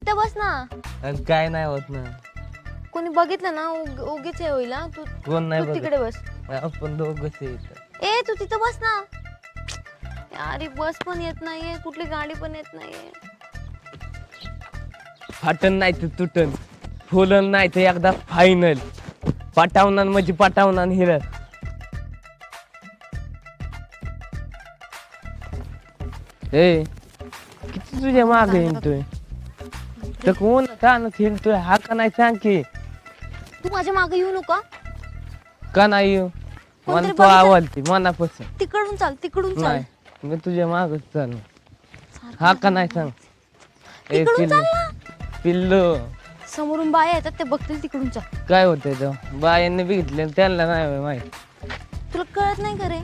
तिथं बस ना. आणि काय नाही होत ना. कोणी बघितलं ना उगीच हे होईल ना. तू कोण नाही तू बघत. तिकडे बस. आपण दोघंच येत. ए तू तिथं बस ना. अरे बस पण येत नाहीये, कुठली गाडी पण येत नाहीये. फाटन नाही तर तुटन, फुलन नाही तर एकदा फायनल. पटावणार म्हणजे पटावणार हिरत. ए किती तुझ्या मागे हिंडतोय तर कोण का न हिंडतोय हा का नाही सांग की. तू माझ्या मागे येऊ नका. का नाही येऊ? मला कोणतरी तो आवडते मनापासून. तिकडून चाल, तिकडून चाल. नाही मी तुझ्या मागच चालू. हा का नाही सांग. ए तिकडून चाल पिल्लू ना. पिल्लू समोरून बाया येतात ते बघतील, तिकडून चाल. काय होतंय तो बायांनी बघितलं त्यांना नाही माहित. तुला कळत नाही का रे?